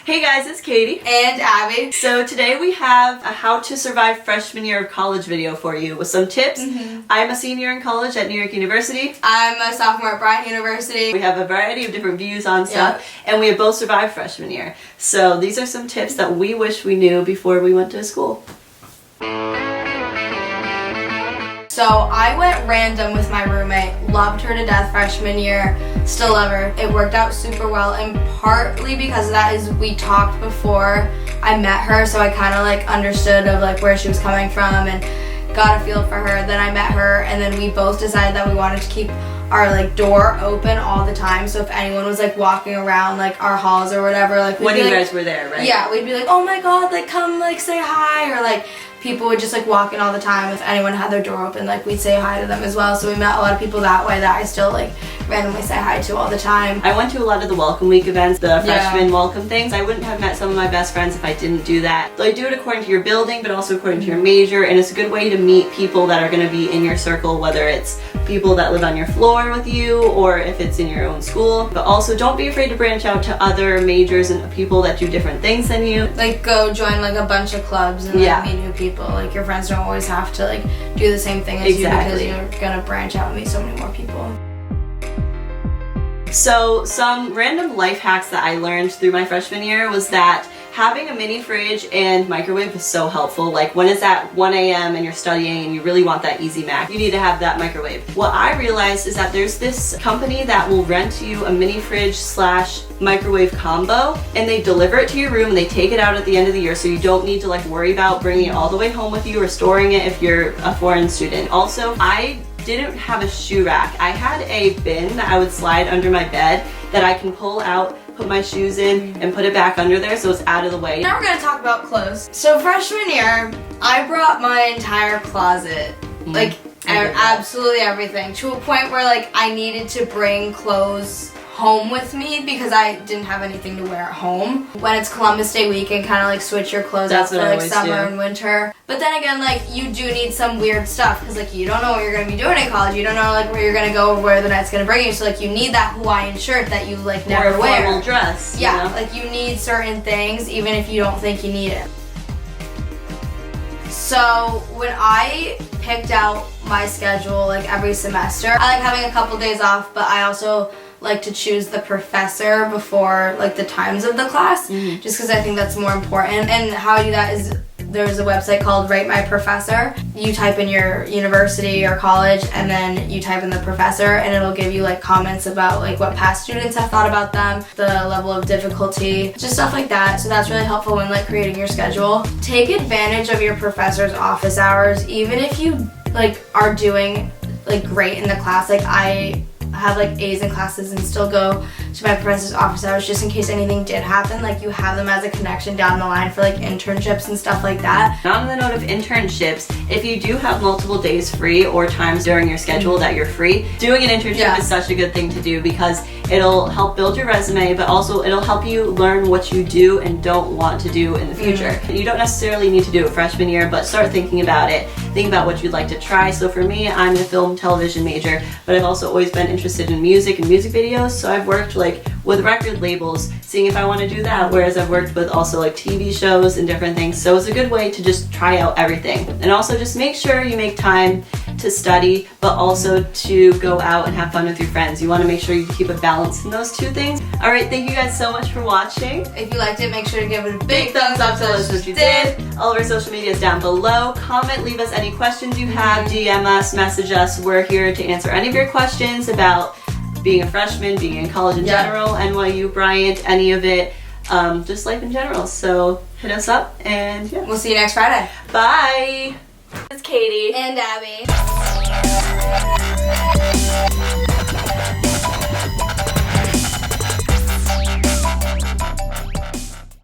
Hey guys, it's Katie. And Abby. So today we have a how to survive freshman year of college video for you with some tips. I'm a senior in college at New York University. I'm a sophomore at Bryant University. We have a variety of different views on stuff, and we have both survived freshman year. So these are some tips that we wish we knew before we went to school. So I went random with my roommate, loved her to death freshman year, still love her. It worked out super well, and partly because of that is we talked before I met her, so I kind of like understood of like where she was coming from and got a feel for her. Then I met her, and then we both decided that we wanted to keep our like door open all the time, so if anyone was like walking around like our halls or whatever, like when you guys were there, right? Yeah, we'd be like, oh my god, like come like say hi, or like people would just like walk in all the time. If anyone had their door open, like we'd say hi to them as well. So we met a lot of people that way that I still like randomly say hi to all the time. I went to a lot of the welcome week events, the freshman welcome things. I wouldn't have met some of my best friends if I didn't do that. So I do it according to your building, but also according to your major, and it's a good way to meet people that are going to be in your circle, whether it's people that live on your floor with you or if it's in your own school. But also don't be afraid to branch out to other majors and people that do different things than you. Like go join like a bunch of clubs and like meet new people. Like your friends don't always have to like do the same thing as you, because you're gonna branch out and meet so many more people. So some random life hacks that I learned through my freshman year was that having a mini fridge and microwave is so helpful. Like when it's at 1 a.m. and you're studying and you really want that easy mac, you need to have that microwave. What I realized is that there's this company that will rent you a mini fridge / microwave combo, and they deliver it to your room and they take it out at the end of the year, so you don't need to like worry about bringing it all the way home with you or storing it if you're a foreign student. Also, I didn't have a shoe rack. I had a bin that I would slide under my bed that I can pull out, put my shoes in, and put it back under there so it's out of the way. Now we're gonna talk about clothes. So freshman year, I brought my entire closet, like absolutely everything, to a point where like I needed to bring clothes home with me because I didn't have anything to wear at home. When it's Columbus Day weekend, kind of like switch your clothes out for like summer and winter. But then again, like you do need some weird stuff because like you don't know what you're gonna be doing in college. You don't know like where you're gonna go or where the night's gonna bring you. So like you need that Hawaiian shirt that you like never wear. Or a formal dress. Yeah, you know? like you need certain things even if you don't think you need it. So when I picked out my schedule like every semester, I like having a couple days off, but I also like to choose the professor before like the times of the class, just because I think that's more important. And how I do that is there's a website called Rate My Professor. You type in your university or college and then you type in the professor, and it'll give you like comments about like what past students have thought about them, the level of difficulty, just stuff like that. So that's really helpful when like creating your schedule. Take advantage of your professor's office hours, even if you like are doing like great in the class. Like I have like A's in classes and still go to my professor's office hours just in case anything did happen. Like you have them as a connection down the line for like internships and stuff like that. On the note of internships, if you do have multiple days free or times during your schedule that you're free, doing an internship is such a good thing to do because it'll help build your resume, but also it'll help you learn what you do and don't want to do in the future. You don't necessarily need to do it freshman year, but start thinking about it. Think about what you'd like to try. So for me, I'm a film television major, but I've also always been interested in music and music videos, so I've worked like with record labels, seeing if I want to do that, whereas I've worked with also like TV shows and different things. So it's a good way to just try out everything. And also just make sure you make time to study, but also to go out and have fun with your friends. You want to make sure you keep a balance in those two things. All right, thank you guys so much for watching. If you liked it, make sure to give it a big thumbs up, tell us what you did. All of our social media is down below. Comment, leave us any questions you have, DM us, message us. We're here to answer any of your questions about being a freshman, being in college in general, NYU, Bryant, any of it, just life in general. So hit us up, and we'll see you next Friday. Bye. It's Katie and Abby.